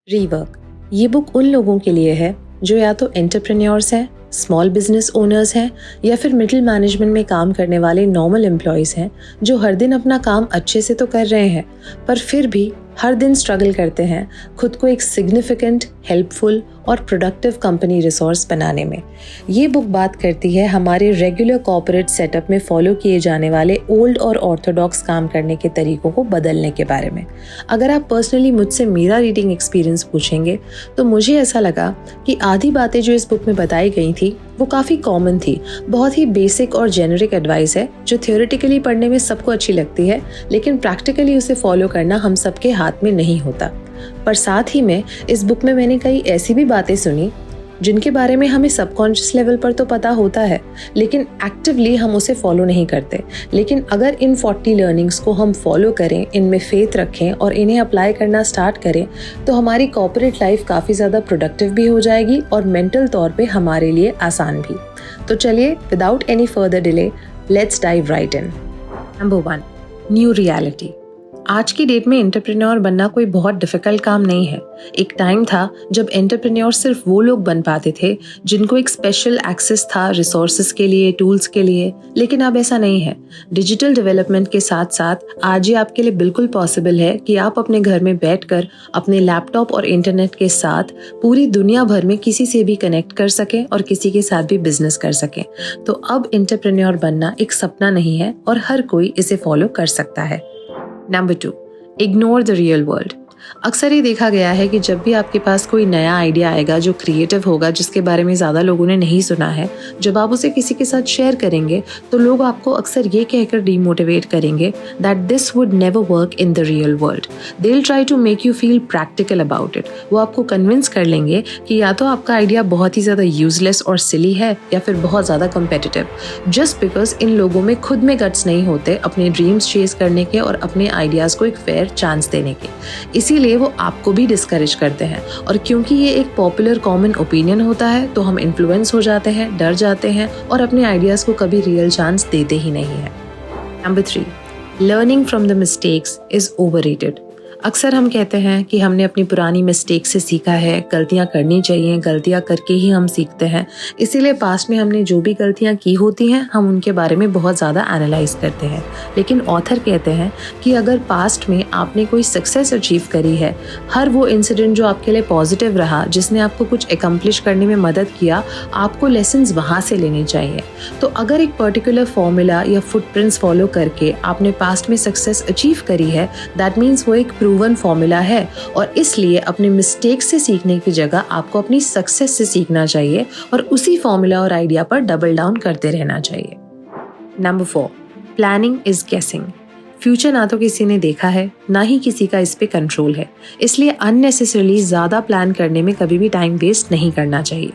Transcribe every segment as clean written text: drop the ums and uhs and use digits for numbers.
Rework ये book उन लोगों के लिए है जो या तो एंटरप्रेन्योर्स हैं, स्मॉल बिजनेस ओनर्स हैं या फिर मिडिल मैनेजमेंट में काम करने वाले नॉर्मल एम्प्लॉयज़ हैं जो हर दिन अपना काम अच्छे से तो कर रहे हैं पर फिर भी हर दिन स्ट्रगल करते हैं खुद को एक सिग्निफिकेंट, हेल्पफुल और प्रोडक्टिव कंपनी रिसोर्स बनाने में। ये बुक बात करती है हमारे रेगुलर कॉर्पोरेट सेटअप में फॉलो किए जाने वाले ओल्ड और ऑर्थोडॉक्स काम करने के तरीकों को बदलने के बारे में। अगर आप पर्सनली मुझसे मेरा रीडिंग एक्सपीरियंस पूछेंगे तो मुझे ऐसा लगा कि आधी बातें जो इस बुक में बताई गई थी वो काफ़ी कॉमन थी। बहुत ही बेसिक और जेनरिक एडवाइस है जो थियोरेटिकली पढ़ने में सबको अच्छी लगती है लेकिन प्रैक्टिकली उसे फॉलो करना हम सबके हाथ में नहीं होता। पर साथ ही में इस बुक में मैंने कई ऐसी भी बातें सुनी जिनके बारे में हमें सबकॉन्शियस लेवल पर तो पता होता है लेकिन एक्टिवली हम उसे फॉलो नहीं करते। लेकिन अगर इन 40 लर्निंग्स को हम फॉलो करें, इनमें फेथ रखें और इन्हें अप्लाई करना स्टार्ट करें तो हमारी कॉर्पोरेट लाइफ काफ़ी ज़्यादा प्रोडक्टिव भी हो जाएगी और मेंटल तौर पे हमारे लिए आसान भी। तो चलिए without any further delay let's dive right in. Number 1, new reality. आज की डेट में एंटरप्रेन्योर बनना कोई बहुत डिफिकल्ट काम नहीं है। एक टाइम था जब एंटरप्रेन्योर सिर्फ वो लोग बन पाते थे जिनको एक स्पेशल एक्सेस था रिसोर्सेज के लिए, टूल्स के लिए, लेकिन अब ऐसा नहीं है। डिजिटल डेवलपमेंट के साथ साथ आज ये आपके लिए बिल्कुल पॉसिबल है कि आप अपने घर में बैठकर अपने लैपटॉप और इंटरनेट के साथ पूरी दुनिया भर में किसी से भी कनेक्ट कर सकें और किसी के साथ भी बिजनेस कर सकें। तो अब एंटरप्रेन्योर बनना एक सपना नहीं है और हर कोई इसे फॉलो कर सकता है। Number 2, ignore the real world. अक्सर ये देखा गया है कि जब भी आपके पास कोई नया आइडिया आएगा जो क्रिएटिव होगा, जिसके बारे में ज़्यादा लोगों ने नहीं सुना है, जब आप उसे किसी के साथ शेयर करेंगे तो लोग आपको अक्सर ये कहकर डीमोटिवेट करेंगे that this would never work in the real world. They will try to make you feel practical about it. वो आपको कन्विंस कर लेंगे कि या तो आपका आइडिया बहुत ही ज़्यादा यूजलेस और सिली है या फिर बहुत ज़्यादा कम्पिटिटिव, जस्ट बिकॉज इन लोगों में खुद में गट्स नहीं होते अपने ड्रीम्स चेज करने के और अपने आइडियाज़ को एक फेयर चांस देने के। इसीलिए वो आपको भी डिस्करेज करते हैं और क्योंकि ये एक पॉपुलर कॉमन ओपिनियन होता है तो हम इन्फ्लुएंस हो जाते हैं, डर जाते हैं और अपने आइडियाज़ को कभी रियल चांस देते ही नहीं है। Number 3, learning from the mistakes is overrated. अक्सर हम कहते हैं कि हमने अपनी पुरानी मिस्टेक से सीखा है, गलतियां करनी चाहिए, गलतियां करके ही हम सीखते हैं। इसीलिए पास्ट में हमने जो भी गलतियां की होती हैं हम उनके बारे में बहुत ज़्यादा एनालाइज करते हैं। लेकिन ऑथर कहते हैं कि अगर पास्ट में आपने कोई सक्सेस अचीव करी है, हर वो इंसिडेंट जो आपके लिए पॉजिटिव रहा, जिसने आपको कुछ एकम्प्लिश करने में मदद किया, आपको लेसन्स वहाँ से लेने चाहिए। तो अगर एक पर्टिकुलर फॉर्मूला या फुटप्रिंट्स फॉलो करके आपने पास्ट में सक्सेस अचीव करी है, दैट मीन्स वो एक प्रूवन फॉर्मूला है और इसलिए अपने मिस्टेक से सीखने की जगह आपको अपनी सक्सेस से सीखना चाहिए और उसी फॉर्मूला और आइडिया पर डबल डाउन करते रहना चाहिए। नंबर 4, प्लानिंग इज गेसिंग। फ्यूचर ना तो किसी ने देखा है ना ही किसी का इस पे कंट्रोल है, इसलिए अननेसेसरली ज़्यादा प्लान करने में कभी भी टाइम वेस्ट नहीं करना चाहिए।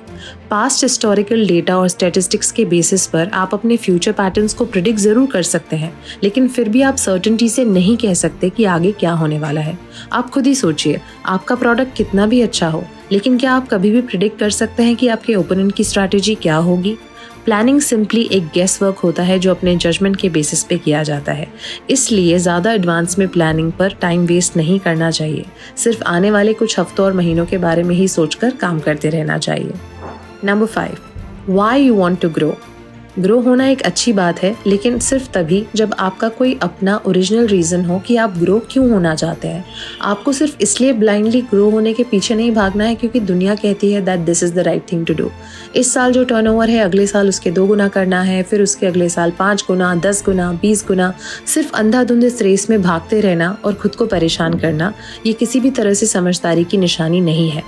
पास्ट हिस्टोरिकल डेटा और स्टैटिस्टिक्स के बेसिस पर आप अपने फ्यूचर पैटर्न्स को प्रिडिक्ट ज़रूर कर सकते हैं, लेकिन फिर भी आप सर्टेनिटी से नहीं कह सकते कि आगे क्या होने वाला है। आप खुद ही सोचिए, आपका प्रोडक्ट कितना भी अच्छा हो, लेकिन क्या आप कभी भी प्रिडिक्ट कर सकते हैं कि आपके ओपोनेंट की स्ट्रैटेजी क्या होगी? प्लानिंग सिंपली एक गेस वर्क होता है जो अपने जजमेंट के बेसिस पे किया जाता है, इसलिए ज़्यादा एडवांस में प्लानिंग पर टाइम वेस्ट नहीं करना चाहिए। सिर्फ आने वाले कुछ हफ्तों और महीनों के बारे में ही सोचकर काम करते रहना चाहिए। Number 5, why you want to grow. Grow होना एक अच्छी बात है, लेकिन सिर्फ तभी जब आपका कोई अपना ओरिजिनल रीज़न हो कि आप ग्रो क्यों होना चाहते हैं। आपको सिर्फ इसलिए ब्लाइंडली ग्रो होने के पीछे नहीं भागना है क्योंकि दुनिया कहती है that this is the right thing to do. इस साल जो टर्नओवर है अगले साल उसके 2 गुना करना है, फिर उसके अगले साल 5 गुना, 10 गुना, 20 गुना। सिर्फ अंधाधुंध इस रेस में भागते रहना और खुद को परेशान करना, ये किसी भी तरह से समझदारी की निशानी नहीं है।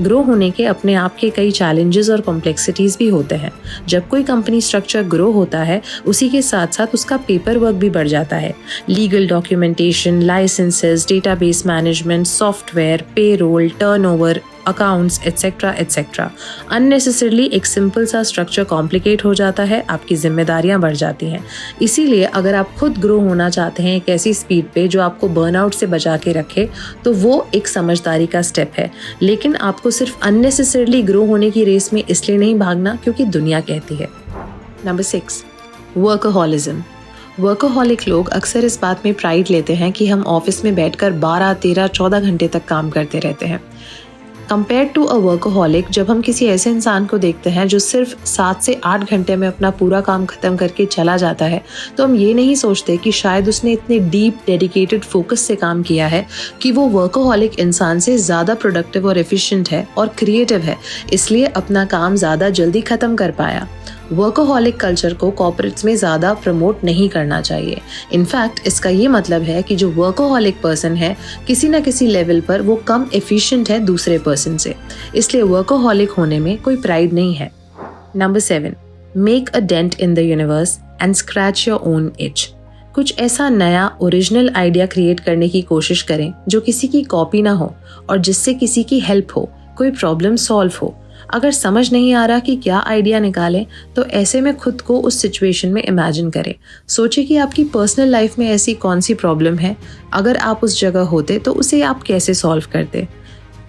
ग्रो होने के अपने आप के कई चैलेंजेस और कॉम्प्लेक्सिटीज़ भी होते हैं। जब कोई कंपनी स्ट्रक्चर ग्रो होता है, उसी के साथ साथ उसका पेपर वर्क भी बढ़ जाता है। Legal documentation, licences, database management, software, payroll, turnover, accounts etcetera etcetera. Unnecessarily एक सिंपल सा स्ट्रक्चर कॉम्प्लिकेट हो जाता है, आपकी जिम्मेदारियां बढ़ जाती हैं। इसीलिए अगर आप खुद ग्रो होना चाहते हैं एक ऐसी स्पीड पे जो आपको बर्नआउट से बचा के रखे, तो वो एक समझदारी का स्टेप है। लेकिन आपको सिर्फ अननेसेसरली ग्रो होने की रेस में इसलिए नहीं भागना क्योंकि दुनिया कहती है। नंबर 6, वर्कहोलिज्म। वर्कहोलिक लोग अक्सर इस बात में प्राइड लेते हैं कि हम ऑफिस में बैठकर 12, 13, 14 घंटे तक काम करते रहते हैं। कंपेयर टू अ वर्कोहॉलिक, जब हम किसी ऐसे इंसान को देखते हैं जो सिर्फ 7 से 8 घंटे में अपना पूरा काम खत्म करके चला जाता है, तो हम ये नहीं सोचते कि शायद उसने इतने डीप डेडिकेटेड फोकस से काम किया है कि वो वर्कोहॉलिक इंसान से ज़्यादा प्रोडक्टिव और एफिशिएंट है और क्रिएटिव है, इसलिए अपना काम ज़्यादा जल्दी खत्म कर पाया। वर्कोहॉलिक कल्चर को कॉर्पोरेट्स में ज़्यादा प्रमोट नहीं करना चाहिए। इनफैक्ट इसका ये मतलब है कि जो वर्कोहॉलिक पर्सन है, किसी न किसी लेवल पर वो कम एफिशिएंट है दूसरे पर्सन से, इसलिए वर्कोहॉलिक होने में कोई प्राइड नहीं है। Number 7, make a dent in the universe and scratch your own itch. कुछ ऐसा नया ओरिजिनल आइडिया क्रिएट करने की कोशिश करें जो किसी की कॉपी ना हो और जिससे किसी की हेल्प हो, कोई प्रॉब्लम सॉल्व हो। अगर समझ नहीं आ रहा कि क्या आइडिया निकालें, तो ऐसे में खुद को उस सिचुएशन में इमेजिन करें। सोचिए कि आपकी पर्सनल लाइफ में ऐसी कौन सी प्रॉब्लम है, अगर आप उस जगह होते तो उसे आप कैसे सॉल्व करते।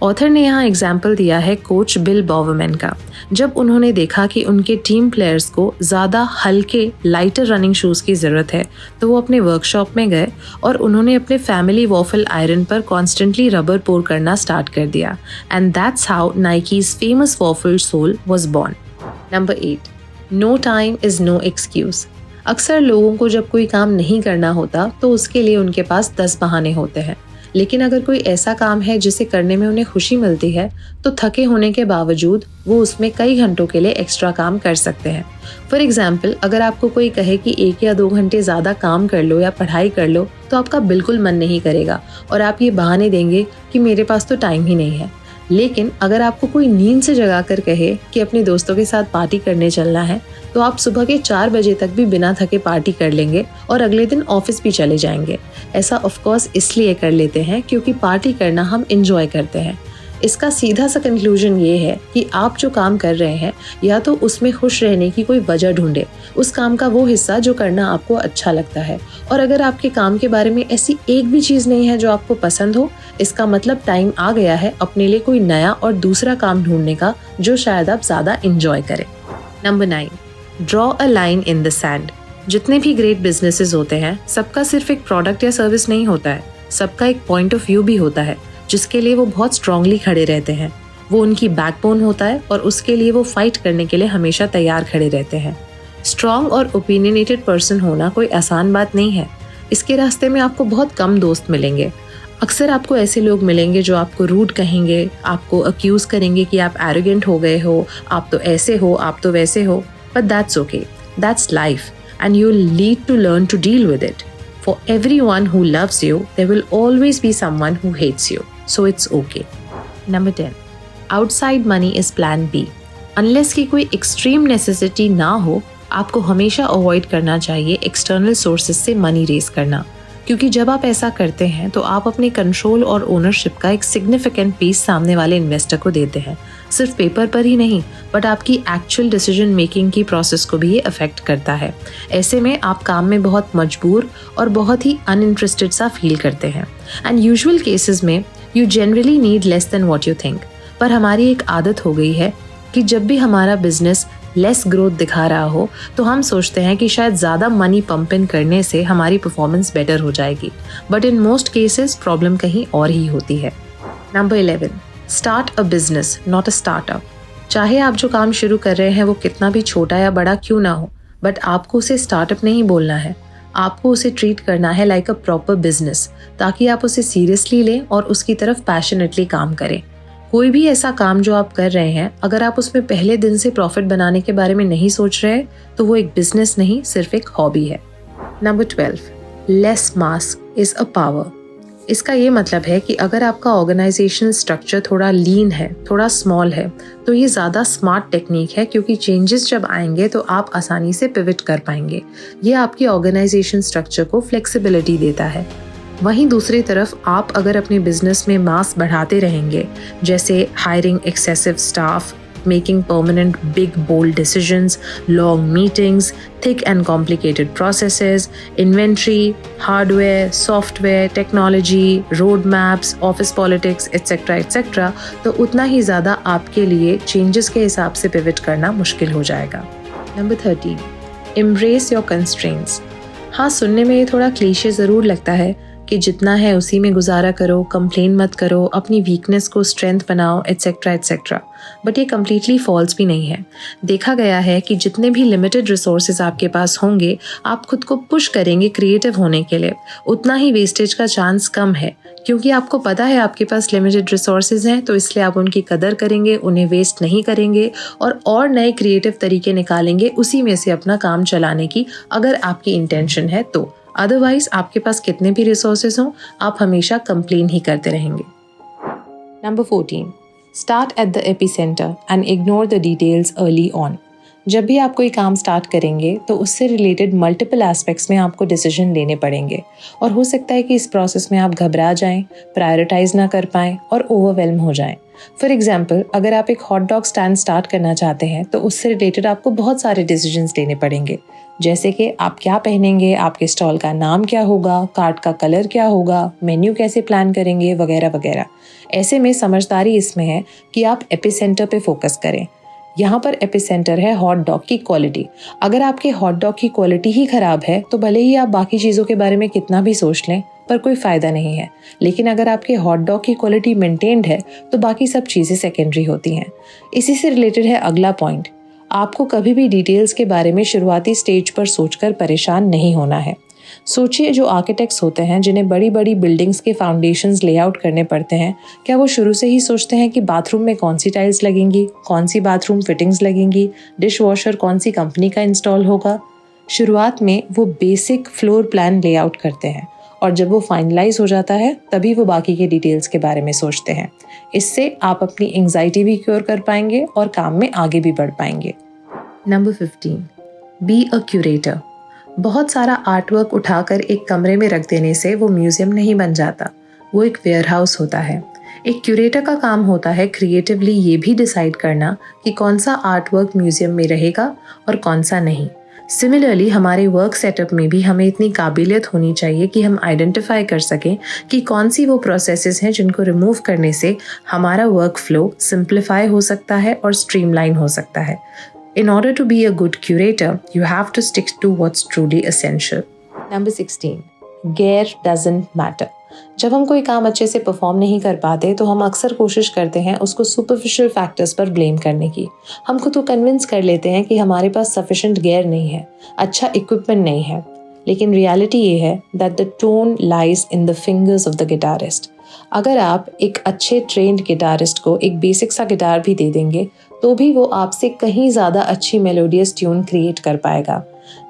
ऑथर ने यहाँ एग्जाम्पल दिया है कोच बिल बॉवरमैन का। जब उन्होंने देखा कि उनके टीम प्लेयर्स को ज़्यादा हल्के लाइटर रनिंग शूज़ की ज़रूरत है, तो वो अपने वर्कशॉप में गए और उन्होंने अपने फैमिली वॉफल आयरन पर कॉन्स्टेंटली रबर पोर करना स्टार्ट कर दिया। And that's how Nike's famous waffle sole was born. Number 8, no time is no excuse. अक्सर लोगों को जब कोई काम नहीं करना होता तो उसके लिए उनके पास 10 बहाने होते हैं, लेकिन अगर कोई ऐसा काम है जिसे करने में उन्हें खुशी मिलती है, तो थके होने के बावजूद वो उसमें कई घंटों के लिए एक्स्ट्रा काम कर सकते हैं। फॉर एग्जाम्पल, अगर आपको कोई कहे कि 1 या 2 घंटे ज़्यादा काम कर लो या पढ़ाई कर लो, तो आपका बिल्कुल मन नहीं करेगा और आप ये बहाने देंगे कि मेरे पास तो टाइम ही नहीं है। लेकिन अगर आपको कोई नींद से जगा कर कहे कि अपने दोस्तों के साथ पार्टी करने चलना है, तो आप सुबह के 4 बजे तक भी बिना थके पार्टी कर लेंगे और अगले दिन ऑफिस भी चले जाएंगे। ऐसा ऑफकोर्स इसलिए कर लेते हैं क्योंकि पार्टी करना हम इंजॉय करते हैं। इसका सीधा सा कंक्लूजन ये है कि आप जो काम कर रहे हैं, या तो उसमें खुश रहने की कोई वजह ढूंढे, उस काम का वो हिस्सा जो करना आपको अच्छा लगता है। और अगर आपके काम के बारे में ऐसी एक भी चीज़ नहीं है जो आपको पसंद हो, इसका मतलब टाइम आ गया है अपने लिए कोई नया और दूसरा काम ढूंढने का जो शायद आप ज़्यादा इंजॉय करें। Number 9, draw a line in the sand. जितने भी ग्रेट बिजनेसेस होते हैं, सबका सिर्फ एक प्रोडक्ट या सर्विस नहीं होता है, सबका एक पॉइंट ऑफ व्यू भी होता है जिसके लिए वो बहुत स्ट्रांगली खड़े रहते हैं। वो उनकी बैकबोन होता है और उसके लिए वो फाइट करने के लिए हमेशा तैयार खड़े रहते हैं। स्ट्रांग और ओपिनियनेटेड पर्सन होना कोई आसान बात नहीं है। इसके रास्ते में आपको बहुत कम दोस्त मिलेंगे। अक्सर आपको ऐसे लोग मिलेंगे जो आपको रूड कहेंगे, आपको अक्यूज करेंगे कि आप एरोगेंट हो गए हो, आप तो ऐसे हो, आप तो वैसे हो। But that's okay, that's life and you'll need to learn to deal with it. For everyone who loves you, there will always be someone who hates you. So it's okay. Number 10. Outside money is plan B. Unless की कोई extreme necessity ना हो, आपको हमेशा avoid करना चाहिए external sources से money raise करना। क्योंकि जब आप ऐसा करते हैं तो आप अपने कंट्रोल और ओनरशिप का एक सिग्निफिकेंट पीस सामने वाले इन्वेस्टर को देते हैं। सिर्फ पेपर पर ही नहीं, बट आपकी एक्चुअल डिसीजन मेकिंग की प्रोसेस को भी ये अफेक्ट करता है। ऐसे में आप काम में बहुत मजबूर और बहुत ही अनइंटरेस्टेड सा फील करते हैं। एंड यूजुअल केसेस में you generally need less than what you think. पर हमारी एक आदत हो गई है कि जब भी हमारा बिजनेस लेस ग्रोथ दिखा रहा हो, तो हम सोचते हैं कि शायद ज़्यादा मनी पंप इन करने से हमारी परफॉर्मेंस बेटर हो जाएगी। But in most cases problem कहीं और ही होती है। Number 11, start a business not a startup. चाहे आप जो काम शुरू कर रहे हैं वो कितना भी छोटा या बड़ा क्यों ना हो, बट आपको उसे स्टार्टअप नहीं बोलना है। आपको उसे ट्रीट करना है लाइक अ प्रॉपर बिजनेस, ताकि आप उसे सीरियसली लें और उसकी तरफ पैशनेटली काम करें। कोई भी ऐसा काम जो आप कर रहे हैं, अगर आप उसमें पहले दिन से प्रॉफिट बनाने के बारे में नहीं सोच रहे, तो वो एक बिजनेस नहीं, सिर्फ एक हॉबी है। Number 12, less mask is a power. इसका ये मतलब है कि अगर आपका ऑर्गेनाइजेशनल स्ट्रक्चर थोड़ा लीन है, थोड़ा स्मॉल है, तो ये ज़्यादा स्मार्ट टेक्निक है, क्योंकि चेंजेस जब आएंगे तो आप आसानी से पिवट कर पाएंगे। ये आपकी ऑर्गेनाइजेशन स्ट्रक्चर को फ्लेक्सिबिलिटी देता है। वहीं दूसरी तरफ आप अगर अपने बिजनेस में मास बढ़ाते रहेंगे, जैसे hiring excessive staff, making permanent big bold decisions, long meetings, thick and complicated processes, inventory, hardware, software, technology, roadmaps, office politics, etc., तो उतना ही ज़्यादा आपके लिए चेंजेस के हिसाब से पिवट करना मुश्किल हो जाएगा। Number 13, embrace your constraints। हाँ, सुनने में ये थोड़ा क्लीशे ज़रूर लगता है कि जितना है उसी में गुजारा करो, कंप्लेन मत करो, अपनी वीकनेस को स्ट्रेंथ बनाओ, एटसेट्रा एटसेट्रा। बट ये कम्प्लीटली फॉल्स भी नहीं है। देखा गया है कि जितने भी लिमिटेड रिसोर्सेज आपके पास होंगे, आप खुद को पुश करेंगे क्रिएटिव होने के लिए, उतना ही वेस्टेज का चांस कम है, क्योंकि आपको पता है आपके पास लिमिटेड रिसोर्सेज हैं, तो इसलिए आप उनकी कदर करेंगे, उन्हें वेस्ट नहीं करेंगे और नए क्रिएटिव तरीके निकालेंगे उसी में से अपना काम चलाने की, अगर आपकी इंटेंशन है तो। अदरवाइज आपके पास कितने भी रिसोर्सेज हों, आप हमेशा कंप्लेन ही करते रहेंगे। Number 14, start at the epicentre and ignore the details early on. जब भी आप कोई काम स्टार्ट करेंगे तो उससे रिलेटेड मल्टीपल एस्पेक्ट्स में आपको डिसीजन लेने पड़ेंगे, और हो सकता है कि इस प्रोसेस में आप घबरा जाएं, प्रायोरिटाइज ना कर पाएं और ओवरवेल्म हो जाएं। फॉर एग्जाम्पल, अगर आप एक हॉट डॉग स्टैंड स्टार्ट करना चाहते हैं तो उससे रिलेटेड आपको बहुत सारे डिसीजंस लेने पड़ेंगे, जैसे कि आप क्या पहनेंगे, आपके स्टॉल का नाम क्या होगा, कार्ट का कलर क्या होगा, मेन्यू कैसे प्लान करेंगे, वगैरह वगैरह। ऐसे में समझदारी इसमें है कि आप एपिसेंटर पे फोकस करें। यहाँ पर एपिसेंटर है हॉट डॉग की क्वालिटी। अगर आपके हॉट डॉग की क्वालिटी ही खराब है तो भले ही आप बाकी चीज़ों के बारे में कितना भी सोच लें, पर कोई फ़ायदा नहीं है। लेकिन अगर आपके हॉट डॉग की क्वालिटी मेंटेन्ड है तो बाकी सब चीज़ें सेकेंडरी होती हैं। इसी से रिलेटेड है अगला पॉइंट, आपको कभी भी डिटेल्स के बारे में शुरुआती स्टेज पर सोचकर परेशान नहीं होना है। सोचिए, जो आर्किटेक्ट्स होते हैं जिन्हें बड़ी बड़ी बिल्डिंग्स के फाउंडेशंस लेआउट करने पड़ते हैं, क्या वो शुरू से ही सोचते हैं कि बाथरूम में कौन सी टाइल्स लगेंगी, कौन सी बाथरूम फिटिंग्स लगेंगी, डिश वॉशर कौन सी कंपनी का इंस्टॉल होगा? शुरुआत में वो बेसिक फ्लोर प्लान लेआउट करते हैं, और जब वो फाइनलाइज हो जाता है तभी वो बाकी के डिटेल्स के बारे में सोचते हैं। इससे आप अपनी एंग्जाइटी भी क्योर कर पाएंगे और काम में आगे भी बढ़ पाएंगे। Number 15, be a curator. बहुत सारा आर्टवर्क उठाकर एक कमरे में रख देने से वो म्यूजियम नहीं बन जाता, वो एक वेयरहाउस होता है। एक क्यूरेटर का काम होता है क्रिएटिवली ये भी डिसाइड करना कि कौन सा आर्टवर्क म्यूजियम में रहेगा और कौन सा नहीं। सिमिलरली हमारे वर्क सेटअप में भी हमें इतनी काबिलियत होनी चाहिए कि हम आइडेंटिफाई कर सकें कि कौन सी वो प्रोसेसेस हैं जिनको रिमूव करने से हमारा वर्क फ्लो सिंप्लीफाई हो सकता है और स्ट्रीमलाइन हो सकता है। In order to be a good curator, you have to stick to what's truly essential. Number 16, gear doesn't matter. जब हम कोई काम अच्छे से परफॉर्म नहीं कर पाते तो हम अक्सर कोशिश करते हैं उसको सुपरफिशियल फैक्टर्स पर ब्लेम करने की। हम खुद को कन्विंस कर लेते हैं कि हमारे पास सफिशिएंट गियर नहीं है, अच्छा इक्विपमेंट नहीं है। लेकिन रियलिटी ये है that the tone lies in the fingers of the guitarist. अगर आप एक अच्छे ट्रेंड गिटारिस्ट को एक बेसिक सा गिटार भी दे देंगे तो भी वो आपसे कहीं ज़्यादा अच्छी मेलोडियस ट्यून क्रिएट कर पाएगा।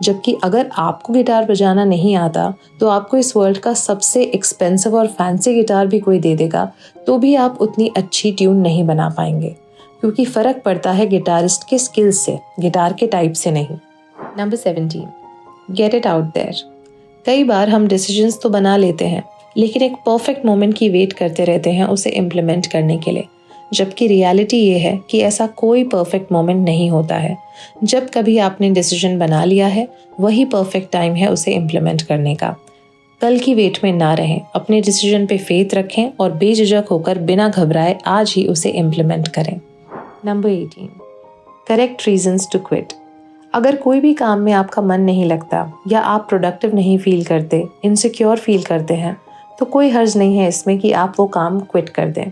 जबकि अगर आपको गिटार बजाना नहीं आता तो आपको इस वर्ल्ड का सबसे एक्सपेंसिव और फैंसी गिटार भी कोई दे देगा तो भी आप उतनी अच्छी ट्यून नहीं बना पाएंगे, क्योंकि फ़र्क पड़ता है गिटारिस्ट के स्किल्स से, गिटार के टाइप से नहीं। Number 17, get it out there. कई बार हम डिसीजंस तो बना लेते हैं लेकिन एक परफेक्ट मोमेंट की वेट करते रहते हैं उसे इम्प्लीमेंट करने के लिए, जबकि रियलिटी ये है कि ऐसा कोई परफेक्ट मोमेंट नहीं होता है। जब कभी आपने डिसीजन बना लिया है वही परफेक्ट टाइम है उसे इम्प्लीमेंट करने का। कल की वेट में ना रहें, अपने डिसीजन पे फेथ रखें और बेझिझक होकर बिना घबराए आज ही उसे इम्प्लीमेंट करें। Number 18, correct reasons to quit. अगर कोई भी काम में आपका मन नहीं लगता या आप प्रोडक्टिव नहीं फील करते, इनसिक्योर फील करते हैं, तो कोई हर्ज नहीं है इसमें कि आप वो काम क्विट कर दें,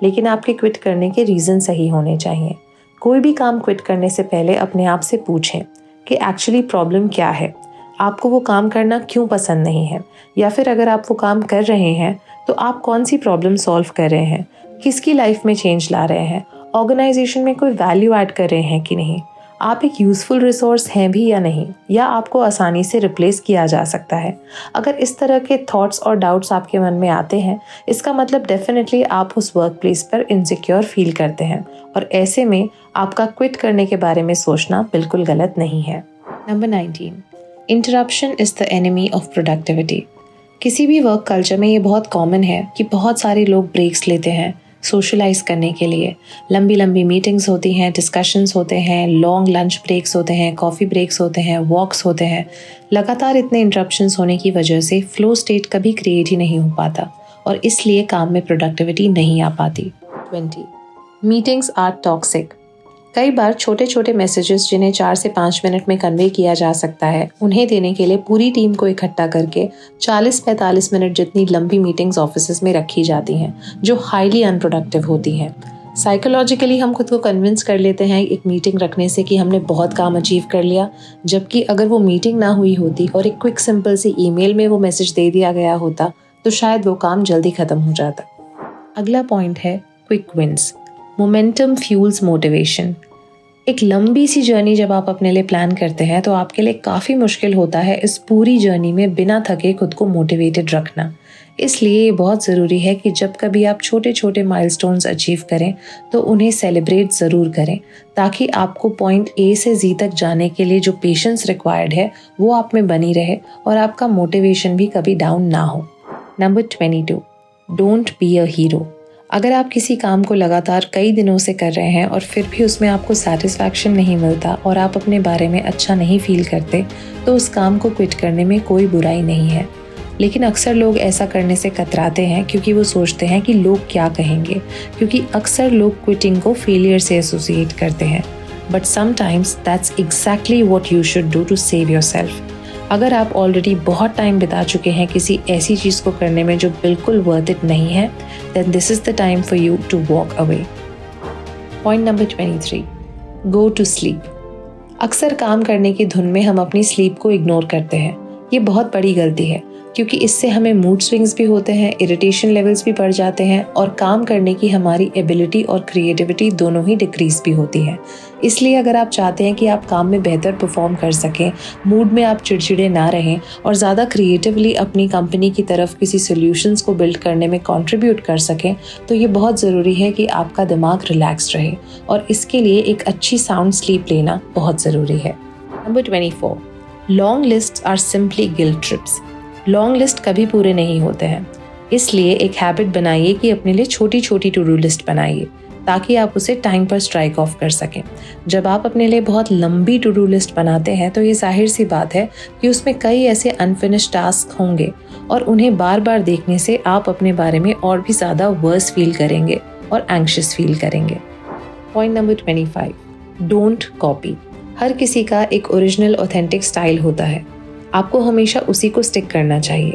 लेकिन आपके क्विट करने के रीज़न सही होने चाहिए। कोई भी काम क्विट करने से पहले अपने आप से पूछें कि एक्चुअली प्रॉब्लम क्या है, आपको वो काम करना क्यों पसंद नहीं है, या फिर अगर आप वो काम कर रहे हैं तो आप कौन सी प्रॉब्लम सॉल्व कर रहे हैं, किसकी लाइफ में चेंज ला रहे हैं, ऑर्गेनाइजेशन में कोई वैल्यू ऐड कर रहे हैं कि नहीं, आप एक यूज़फुल रिसोर्स हैं भी या नहीं, या आपको आसानी से रिप्लेस किया जा सकता है। अगर इस तरह के थॉट्स और डाउट्स आपके मन में आते हैं, इसका मतलब डेफिनेटली आप उस वर्क प्लेस पर इनसिक्योर फील करते हैं, और ऐसे में आपका क्विट करने के बारे में सोचना बिल्कुल गलत नहीं है। Number 19, interruption is the enemy of productivity. किसी भी वर्क कल्चर में ये बहुत कॉमन है कि बहुत सारे लोग ब्रेक्स लेते हैं सोशलाइज करने के लिए। लंबी लंबी मीटिंग्स होती हैं, डिस्कशंस होते हैं, लॉन्ग लंच ब्रेक्स होते हैं, कॉफ़ी ब्रेक्स होते हैं, वॉक्स होते हैं। लगातार इतने इंटरप्शंस होने की वजह से फ्लो स्टेट कभी क्रिएट ही नहीं हो पाता और इसलिए काम में प्रोडक्टिविटी नहीं आ पाती। 20, मीटिंग्स आर टॉक्सिक। कई बार छोटे छोटे मैसेजेस जिन्हें 4 से 5 मिनट में कन्वे किया जा सकता है, उन्हें देने के लिए पूरी टीम को इकट्ठा करके 40-45 मिनट जितनी लंबी मीटिंग्स ऑफिस में रखी जाती हैं, जो हाईली अनप्रोडक्टिव होती हैं। साइकोलॉजिकली हम खुद को कन्विंस कर लेते हैं एक मीटिंग रखने से कि हमने बहुत काम अचीव कर लिया, जबकि अगर वो मीटिंग ना हुई होती और एक क्विक सिंपल सी ईमेल में वो मैसेज दे दिया गया होता तो शायद वो काम जल्दी खत्म हो जाता। अगला पॉइंट है quick wins. Momentum fuels motivation. एक लंबी सी जर्नी जब आप अपने लिए प्लान करते हैं तो आपके लिए काफ़ी मुश्किल होता है इस पूरी जर्नी में बिना थके खुद को मोटिवेटेड रखना। इसलिए ये बहुत ज़रूरी है कि जब कभी आप छोटे छोटे माइलस्टोन्स अचीव करें तो उन्हें सेलिब्रेट ज़रूर करें, ताकि आपको पॉइंट ए से जी तक जाने के लिए जो पेशेंस रिक्वायर्ड है वो आप में बनी रहे और आपका मोटिवेशन भी कभी डाउन ना हो। Number 22, don't be a hero. अगर आप किसी काम को लगातार कई दिनों से कर रहे हैं और फिर भी उसमें आपको सेटिस्फैक्शन नहीं मिलता और आप अपने बारे में अच्छा नहीं फील करते, तो उस काम को क्विट करने में कोई बुराई नहीं है। लेकिन अक्सर लोग ऐसा करने से कतराते हैं क्योंकि वो सोचते हैं कि लोग क्या कहेंगे, क्योंकि अक्सर लोग क्विटिंग को फेलियर से एसोसिएट करते हैं। But sometimes that's exactly what you should do to save yourself. अगर आप ऑलरेडी बहुत टाइम बिता चुके हैं किसी ऐसी चीज़ को करने में जो बिल्कुल वर्थ इट नहीं है, then this is the time for you to walk away. Point number 23, go to sleep. अक्सर काम करने की धुन में हम अपनी स्लीप को इग्नोर करते हैं। ये बहुत बड़ी गलती है, क्योंकि इससे हमें मूड स्विंग्स भी होते हैं, इरिटेशन लेवल्स भी बढ़ जाते हैं और काम करने की हमारी एबिलिटी और क्रिएटिविटी दोनों ही डिक्रीज भी होती है। इसलिए अगर आप चाहते हैं कि आप काम में बेहतर परफॉर्म कर सकें, मूड में आप चिड़चिड़े ना रहें और ज़्यादा क्रिएटिवली अपनी कंपनी की तरफ किसी सोल्यूशंस को बिल्ड करने में कंट्रीब्यूट कर सकें, तो ये बहुत ज़रूरी है कि आपका दिमाग रिलैक्स रहे और इसके लिए एक अच्छी साउंड स्लीप लेना बहुत ज़रूरी है। Number 24, long lists are simply guilt trips. Long list कभी पूरे नहीं होते हैं, इसलिए एक हैबिट बनाइए कि अपने लिए छोटी छोटी टू डू लिस्ट बनाइए ताकि आप उसे टाइम पर स्ट्राइक ऑफ कर सकें। जब आप अपने लिए बहुत लंबी टू डू लिस्ट बनाते हैं तो ये जाहिर सी बात है कि उसमें कई ऐसे अनफिनिश्ड टास्क होंगे और उन्हें बार बार देखने से आप अपने बारे में और भी ज़्यादा वर्स फील करेंगे और एंग्शियस फील करेंगे। Point number 25, don't copy. हर किसी का एक ओरिजिनल ऑथेंटिक स्टाइल होता है, आपको हमेशा उसी को स्टिक करना चाहिए।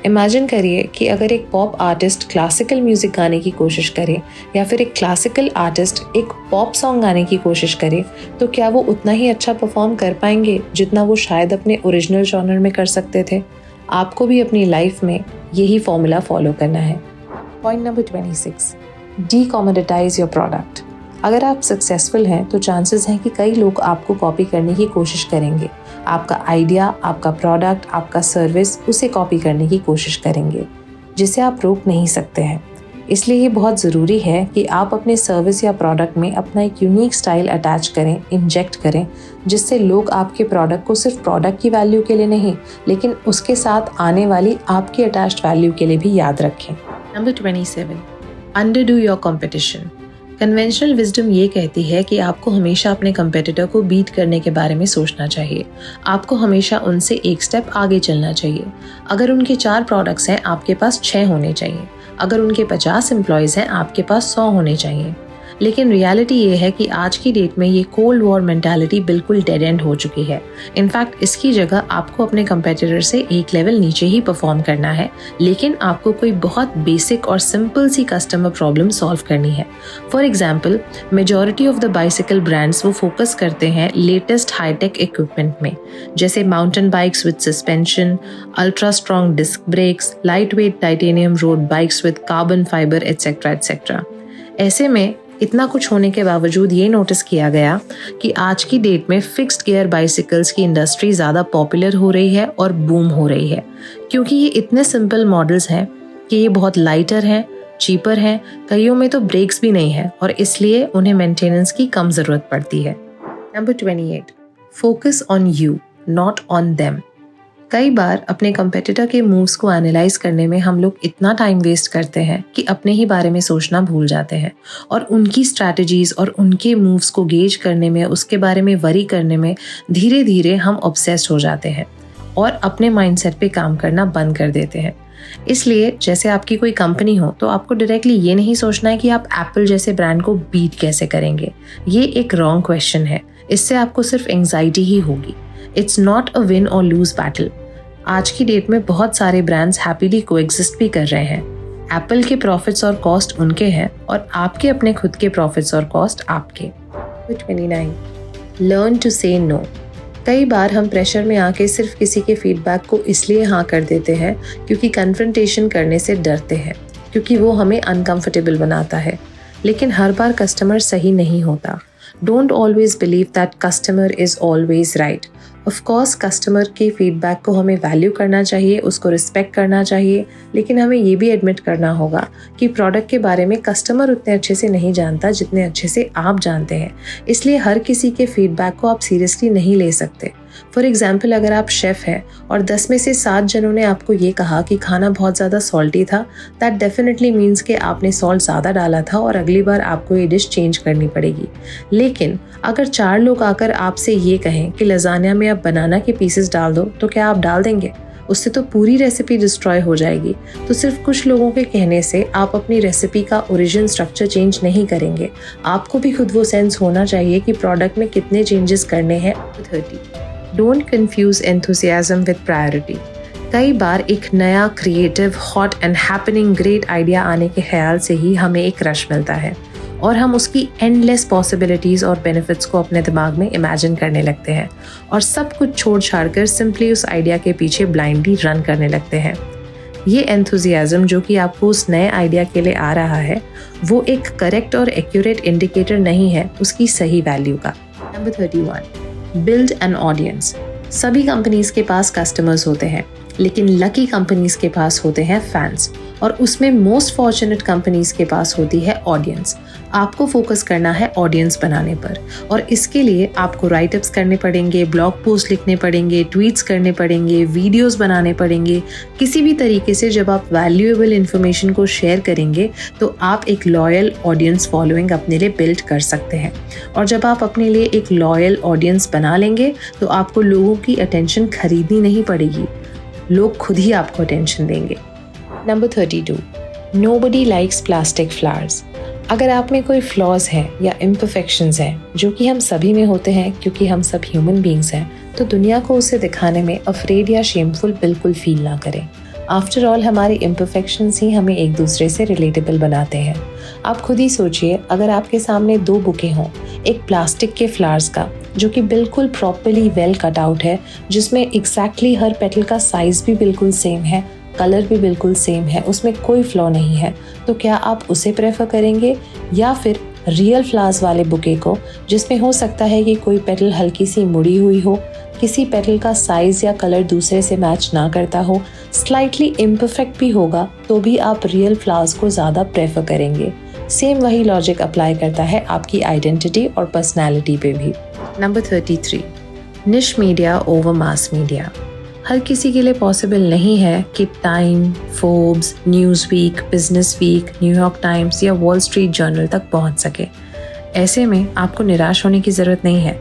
इमेजिन करिए कि अगर एक पॉप आर्टिस्ट क्लासिकल म्यूजिक गाने की कोशिश करे या फिर एक क्लासिकल आर्टिस्ट एक पॉप सॉन्ग गाने की कोशिश करे, तो क्या वो उतना ही अच्छा परफॉर्म कर पाएंगे जितना वो शायद अपने ओरिजिनल जॉनर में कर सकते थे? आपको भी अपनी लाइफ में यही फॉर्मूला फॉलो करना है। Point number 26, decommoditize your product. अगर आप सक्सेसफुल हैं तो चांसेस हैं कि कई लोग आपको कॉपी करने की कोशिश करेंगे। आपका आइडिया, आपका प्रोडक्ट, आपका सर्विस, उसे कॉपी करने की कोशिश करेंगे, जिसे आप रोक नहीं सकते हैं। इसलिए ये बहुत ज़रूरी है कि आप अपने सर्विस या प्रोडक्ट में अपना एक यूनिक स्टाइल अटैच करें, इंजेक्ट करें, जिससे लोग आपके प्रोडक्ट को सिर्फ प्रोडक्ट की वैल्यू के लिए नहीं, लेकिन उसके साथ आने वाली आपकी अटैच्ड वैल्यू के लिए भी याद रखें। Number 27, underdo your competition. Conventional wisdom ये कहती है कि आपको हमेशा अपने कंपेटिटर को बीट करने के बारे में सोचना चाहिए। आपको हमेशा उनसे एक स्टेप आगे चलना चाहिए। अगर उनके 4 प्रोडक्ट्स हैं, आपके पास 6 होने चाहिए। अगर उनके 50 एम्प्लॉयज़ हैं, आपके पास 100 होने चाहिए। लेकिन रियलिटी ये है कि आज की डेट में ये कोल्ड वॉर मेंटालिटी बिल्कुल डेड एंड हो चुकी है। इनफैक्ट इसकी जगह आपको अपने कंपेटिटर से एक लेवल नीचे ही परफॉर्म करना है, लेकिन आपको कोई बहुत बेसिक और सिंपल सी कस्टमर प्रॉब्लम सॉल्व करनी है। For example, majority of the bicycle brands वो फोकस करते हैं लेटेस्ट हाईटेक इक्विपमेंट में, जैसे mountain bikes with suspension, ultra strong disc brakes, light weight titanium road bikes with carbon fibre etcetera etcetera. ऐसे में इतना कुछ होने के बावजूद ये नोटिस किया गया कि आज की डेट में फिक्स्ड गियर बाइसिकल्स की इंडस्ट्री ज़्यादा पॉपुलर हो रही है और बूम हो रही है, क्योंकि ये इतने सिंपल मॉडल्स हैं कि ये बहुत लाइटर हैं, चीपर हैं, कईयों में तो ब्रेक्स भी नहीं है और इसलिए उन्हें मेंटेनेंस की कम ज़रूरत पड़ती है। Number 28, focus on you not on them. कई बार अपने कंपेटिटर के मूव्स को एनालाइज करने में हम लोग इतना टाइम वेस्ट करते हैं कि अपने ही बारे में सोचना भूल जाते हैं और उनकी स्ट्रैटेजीज और उनके मूव्स को गेज करने में, उसके बारे में वरी करने में धीरे धीरे हम ऑब्सेस्ड हो जाते हैं और अपने माइंडसेट पे काम करना बंद कर देते हैं। इसलिए जैसे आपकी कोई कंपनी हो तो आपको डायरेक्टली ये नहीं सोचना है कि आप एप्पल जैसे ब्रांड को बीट कैसे करेंगे। ये एक रॉन्ग क्वेश्चन है, इससे आपको सिर्फ एंग्जाइटी ही होगी। इट्स नॉट अ विन और लूज बैटल। आज की डेट में बहुत सारे ब्रांड्स हैप्पीली कोएग्जिस्ट भी कर रहे हैं। एप्पल के प्रॉफिट्स और कॉस्ट उनके हैं और आपके अपने खुद के प्रॉफिट्स और कॉस्ट आपके। 29. लर्न टू से नो। कई बार हम प्रेशर में आके सिर्फ किसी के फीडबैक को इसलिए हाँ कर देते हैं क्योंकि कन्फ्रंटेशन करने से डरते हैं, क्योंकि वो हमें अनकंफर्टेबल बनाता है। लेकिन हर बार कस्टमर सही नहीं होता। Don't always believe that customer is always right. Of course customer के फीडबैक को हमें वैल्यू करना चाहिए, उसको रिस्पेक्ट करना चाहिए, लेकिन हमें ये भी एडमिट करना होगा कि प्रोडक्ट के बारे में कस्टमर उतने अच्छे से नहीं जानता जितने अच्छे से आप जानते हैं। इसलिए हर किसी के फीडबैक को आप सीरियसली नहीं ले सकते। फॉर एग्जाम्पल, अगर आप शेफ़ हैं और 10 में से 7 जनों ने आपको ये कहा कि खाना बहुत ज़्यादा सॉल्टी था, दैट डेफिनेटली मीन्स कि आपने सॉल्ट ज़्यादा डाला था और अगली बार आपको ये डिश चेंज करनी पड़ेगी। लेकिन अगर 4 लोग आकर आपसे ये कहें कि लजानिया में आप बनाना के पीसेस डाल दो, तो क्या आप डाल देंगे? उससे तो पूरी रेसिपी डिस्ट्रॉय हो जाएगी। तो सिर्फ कुछ लोगों के कहने से आप अपनी रेसिपी का ओरिजिन स्ट्रक्चर चेंज नहीं करेंगे। आपको भी खुद वो सेंस होना चाहिए कि प्रोडक्ट में कितने चेंजेस करने हैं। 30. Don't confuse enthusiasm with priority. कई बार एक नया creative, hot and happening great idea आने के ख्याल से ही हमें एक रश मिलता है और हम उसकी एंडलेस पॉसिबिलिटीज़ और बेनिफिट्स को अपने दिमाग में इमेजिन करने लगते हैं और सब कुछ छोड़ छाड़ कर सिंपली उस आइडिया के पीछे ब्लाइंडली रन करने लगते हैं। ये एंथुसियाज्म जो कि आपको उस नए आइडिया के लिए आ रहा है, वो एक करेक्ट और एक्यूरेट इंडिकेटर नहीं है उसकी सही वैल्यू का। नंबर 31. Build an audience. सभी कंपनीज के पास कस्टमर्स होते हैं, लेकिन लकी कंपनीज के पास होते हैं फैंस, और उसमें मोस्ट फॉर्चुनेट कंपनीज के पास होती है ऑडियंस। आपको फोकस करना है ऑडियंस बनाने पर, और इसके लिए आपको राइटअप्स करने पड़ेंगे, ब्लॉग पोस्ट लिखने पड़ेंगे, ट्वीट्स करने पड़ेंगे, वीडियोस बनाने पड़ेंगे। किसी भी तरीके से जब आप वैल्यूएबल इन्फॉर्मेशन को शेयर करेंगे तो आप एक लॉयल ऑडियंस फॉलोइंग अपने लिए बिल्ड कर सकते हैं। और जब आप अपने लिए एक लॉयल ऑडियंस बना लेंगे तो आपको लोगों की अटेंशन खरीदनी नहीं पड़ेगी, लोग खुद ही आपको अटेंशन देंगे। Number 32. Nobody likes plastic flowers. अगर आप में कोई फ्लॉज हैं या इम्परफेक्शंस हैं, जो कि हम सभी में होते हैं क्योंकि हम सब ह्यूमन बींग्स हैं, तो दुनिया को उसे दिखाने में अफ्रेड या शेमफुल बिल्कुल फील ना करें। आफ्टर ऑल हमारी इम्परफेक्शंस ही हमें एक दूसरे से रिलेटेबल बनाते हैं। आप खुद ही सोचिए, अगर आपके सामने 2 बुके हों, एक प्लास्टिक के फ्लावर्स का जो कि बिल्कुल प्रॉपर्ली वेल कट आउट है, जिसमें एग्जैक्टली हर पेटल का साइज भी बिल्कुल सेम है, कलर भी बिल्कुल सेम है, उसमें कोई फ्लॉ नहीं है, तो क्या आप उसे प्रेफर करेंगे या फिर रियल फ्लावर्स वाले बुके को, जिसमें हो सकता है कि कोई पेटल हल्की सी मुड़ी हुई हो, किसी पेटल का साइज या कलर दूसरे से मैच ना करता हो, स्लाइटली इम्परफेक्ट भी होगा, तो भी आप रियल फ्लावर्स को ज़्यादा प्रेफर करेंगे। सेम वही लॉजिक अप्लाई करता है आपकी आइडेंटिटी और पर्सनैलिटी पे भी। Number 33. Niche media over mass media. हर किसी के लिए पॉसिबल नहीं है कि Time, Forbes, Newsweek, Business Week, New York Times या वॉल स्ट्रीट जर्नल तक पहुंच सके। ऐसे में आपको निराश होने की ज़रूरत नहीं है।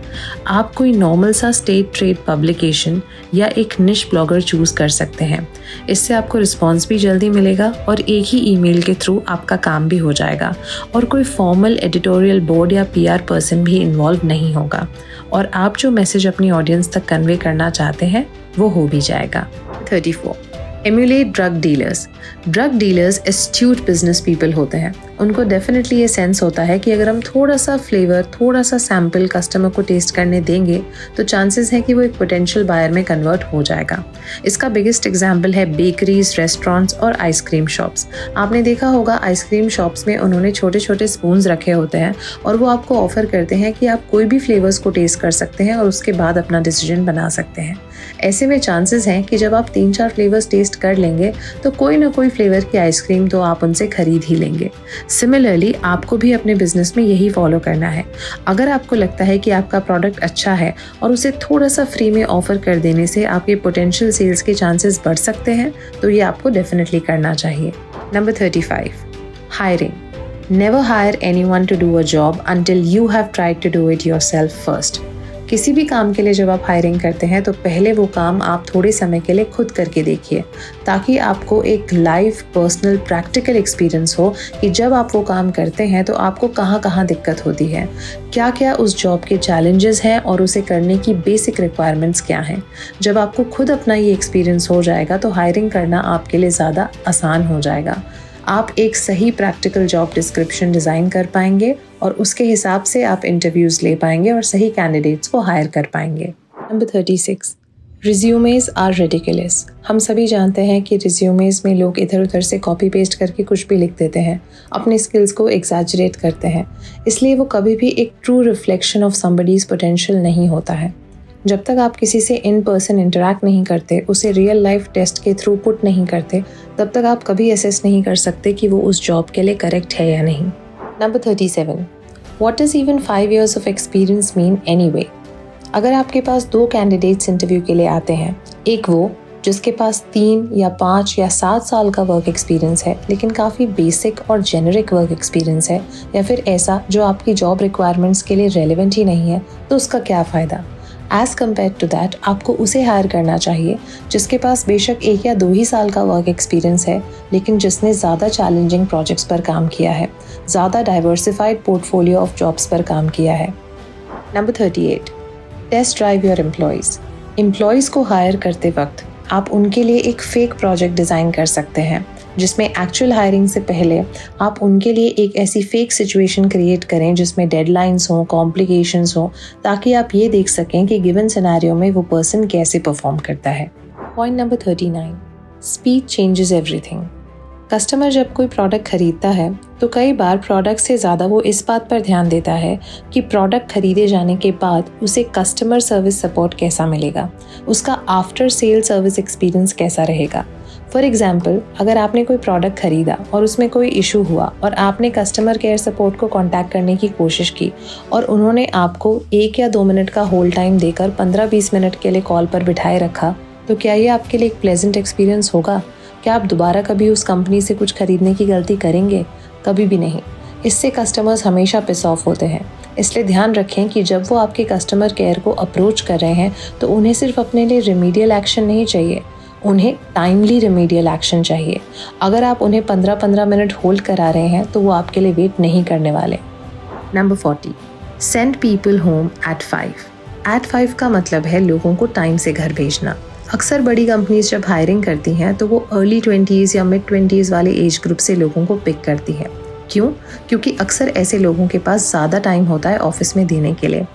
आप कोई नॉर्मल सा स्टेट ट्रेड पब्लिकेशन या एक निश ब्लॉगर चूज़ कर सकते हैं। इससे आपको रिस्पॉन्स भी जल्दी मिलेगा और एक ही ईमेल के थ्रू आपका काम भी हो जाएगा, और कोई फॉर्मल एडिटोरियल बोर्ड या PR पर्सन भी इन्वॉल्व नहीं होगा, और आप जो मैसेज अपनी ऑडियंस तक कन्वे करना चाहते हैं वो हो भी जाएगा। 34. Emulate drug dealers. Drug dealers astute business people होते हैं। उनको डेफिनेटली ये सेंस होता है कि अगर हम थोड़ा सा फ्लेवर, थोड़ा सा सैम्पल कस्टमर को टेस्ट करने देंगे तो चांसेस है कि वो एक पोटेंशियल बायर में कन्वर्ट हो जाएगा। इसका बिगेस्ट एग्जाम्पल है बेकरीज, रेस्टोरेंट्स और आइसक्रीम शॉप्स। आपने देखा होगा आइसक्रीम शॉप्स में उन्होंने छोटे छोटे स्पून्स रखे होते हैं और वो आपको ऑफर करते हैं कि आप कोई भी फ्लेवर्स को टेस्ट कर सकते हैं और उसके बाद अपना डिसीजन बना सकते हैं। ऐसे में चांसेस हैं कि जब आप 3-4 फ्लेवर्स टेस्ट कर लेंगे तो कोई ना कोई फ्लेवर की आइसक्रीम तो आप उनसे खरीद ही लेंगे। सिमिलरली आपको भी अपने बिजनेस में यही फॉलो करना है। अगर आपको लगता है कि आपका प्रोडक्ट अच्छा है और उसे थोड़ा सा फ्री में ऑफर कर देने से आपके पोटेंशियल सेल्स के चांसेस बढ़ सकते हैं, तो ये आपको डेफिनेटली करना चाहिए। Number 35. Hiring. Never hire anyone to do a job until you have tried to do it yourself first. किसी भी काम के लिए जब आप हायरिंग करते हैं तो पहले वो काम आप थोड़े समय के लिए खुद करके देखिए, ताकि आपको एक लाइव पर्सनल प्रैक्टिकल एक्सपीरियंस हो कि जब आप वो काम करते हैं तो आपको कहाँ कहाँ दिक्कत होती है, क्या क्या उस जॉब के चैलेंजेस हैं और उसे करने की बेसिक रिक्वायरमेंट्स क्या हैं। जब आपको खुद अपना ये एक्सपीरियंस हो जाएगा तो हायरिंग करना आपके लिए ज़्यादा आसान हो जाएगा। आप एक सही प्रैक्टिकल जॉब डिस्क्रिप्शन डिज़ाइन कर पाएंगे और उसके हिसाब से आप इंटरव्यूज़ ले पाएंगे और सही कैंडिडेट्स को हायर कर पाएंगे। Number 36, resumes are ridiculous. हम सभी जानते हैं कि रिज्यूमेज में लोग इधर उधर से कॉपी पेस्ट करके कुछ भी लिख देते हैं, अपने स्किल्स को एग्जैजरेट करते हैं, इसलिए वो कभी भी एक true reflection of somebody's potential नहीं होता है। जब तक आप किसी से इन पर्सन इंटरैक्ट नहीं करते, उसे रियल लाइफ टेस्ट के थ्रू पुट नहीं करते, तब तक आप कभी असेस नहीं कर सकते कि वो उस जॉब के लिए करेक्ट है या नहीं। Number 37, what does even 5 years of experience mean anyway. अगर आपके पास 2 कैंडिडेट्स इंटरव्यू के लिए आते हैं, एक वो जिसके पास 3 या 5 या 7 साल का वर्क एक्सपीरियंस है लेकिन काफ़ी बेसिक और जेनरिक वर्क एक्सपीरियंस है, या फिर ऐसा जो आपकी जॉब रिक्वायरमेंट्स के लिए रेलिवेंट ही नहीं है, तो उसका क्या फ़ायदा। एज़ कम्पेयर टू दैट आपको उसे हायर करना चाहिए जिसके पास बेशक 1 या 2 ही साल का वर्क एक्सपीरियंस है, लेकिन जिसने ज़्यादा चैलेंजिंग प्रोजेक्ट्स पर काम किया है, ज़्यादा डाइवर्सिफाइड पोर्टफोलियो ऑफ जॉब्स पर काम किया है। Number 38, test drive your employees. Employees को हायर करते वक्त आप उनके लिए एक फेक प्रोजेक्ट डिज़ाइन कर सकते हैं, जिसमें एक्चुअल हायरिंग से पहले आप उनके लिए एक ऐसी फेक सिचुएशन क्रिएट करें जिसमें डेडलाइंस हों, कॉम्प्लिकेशंस हों, ताकि आप ये देख सकें कि गिवन सिनेरियो में वो पर्सन कैसे परफॉर्म करता है। Point number 39, speed changes everything. Customer जब कोई प्रोडक्ट खरीदता है तो कई बार प्रोडक्ट से ज़्यादा वो इस बात पर ध्यान देता है कि प्रोडक्ट खरीदे जाने के बाद उसे कस्टमर सर्विस सपोर्ट कैसा मिलेगा, उसका आफ्टर सेल सर्विस एक्सपीरियंस कैसा रहेगा। फॉर एग्जाम्पल, अगर आपने कोई प्रोडक्ट खरीदा और उसमें कोई इशू हुआ और आपने कस्टमर केयर सपोर्ट को कांटेक्ट करने की कोशिश की और उन्होंने आपको 1 या 2 मिनट का होल्ड टाइम देकर 15-20 मिनट के लिए कॉल पर बिठाए रखा, तो क्या ये आपके लिए एक प्लेजेंट एक्सपीरियंस होगा? क्या आप दोबारा कभी उस कंपनी से कुछ खरीदने की गलती करेंगे? कभी भी नहीं। इससे कस्टमर्स हमेशा पिस ऑफ होते हैं। इसलिए ध्यान रखें कि जब वो आपके कस्टमर केयर को अप्रोच कर रहे हैं तो उन्हें सिर्फ अपने लिए रेमेडियल एक्शन नहीं चाहिए, उन्हें टाइमली रेमेडियल एक्शन चाहिए। अगर आप उन्हें 15-15 मिनट होल्ड करा रहे हैं तो वो आपके लिए वेट नहीं करने वाले। Number 40, send people home at 5। At 5 का मतलब है लोगों को टाइम से घर भेजना। अक्सर बड़ी कंपनीज जब हायरिंग करती हैं तो वो अर्ली 20s या मिड 20s वाले एज ग्रुप से लोगों को पिक करती है। क्यों? क्योंकि अक्सर ऐसे लोगों के पास ज़्यादा टाइम होता है ऑफिस में देने के लिए।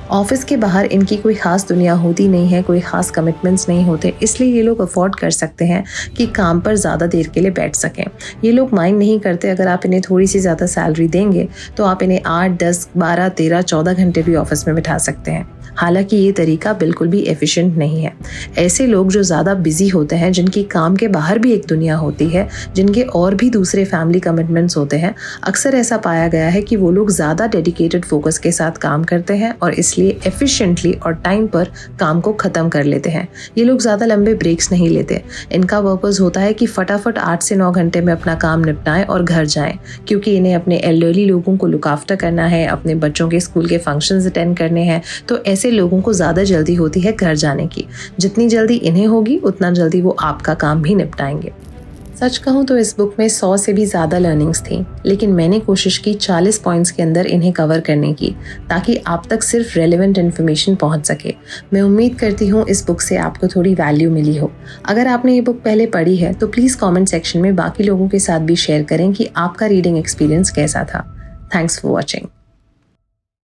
ऑफिस के बाहर इनकी कोई ख़ास दुनिया होती नहीं है, कोई ख़ास कमिटमेंट्स नहीं होते, इसलिए ये लोग अफोर्ड कर सकते हैं कि काम पर ज़्यादा देर के लिए बैठ सकें। ये लोग माइंड नहीं करते अगर आप इन्हें थोड़ी सी ज़्यादा सैलरी देंगे तो आप इन्हें 8, 10, 12, 13, 14 घंटे भी ऑफिस में बिठा सकते हैं। हालांकि ये तरीका बिल्कुल भी एफिशिएंट नहीं है। ऐसे लोग जो ज़्यादा बिजी होते हैं, जिनकी काम के बाहर भी एक दुनिया होती है, जिनके और भी दूसरे फैमिली कमिटमेंट्स होते हैं, अक्सर ऐसा पाया गया है कि वो लोग ज़्यादा डेडिकेटेड फोकस के साथ काम करते हैं और इसलिए एफिशिएंटली और टाइम पर काम को ख़त्म कर लेते हैं। ये लोग ज़्यादा लंबे ब्रेक्स नहीं लेते। इनका पर्पस होता है कि फटाफट 8 से 9 घंटे में अपना काम निपटाएं और घर जाएं, क्योंकि इन्हें अपने एल्डरली लोगों को लुक आफ्टर करना है, अपने बच्चों के स्कूल के फंक्शंस अटेंड करने हैं। तो ऐसे लोगों को ज़्यादा जल्दी होती है घर जाने की। जितनी जल्दी इन्हें होगी उतना जल्दी वो आपका काम भी निपटाएंगे। सच कहूँ तो इस बुक में 100 से भी ज़्यादा लर्निंग्स थी, लेकिन मैंने कोशिश की 40 पॉइंट्स के अंदर इन्हें कवर करने की, ताकि आप तक सिर्फ रेलेवेंट इन्फॉर्मेशन पहुँच सके। मैं उम्मीद करती हूँ इस बुक से आपको थोड़ी वैल्यू मिली हो। अगर आपने ये बुक पहले पढ़ी है तो प्लीज़ कॉमेंट सेक्शन में बाकी लोगों के साथ भी शेयर करें कि आपका रीडिंग एक्सपीरियंस कैसा था। Thanks for watching.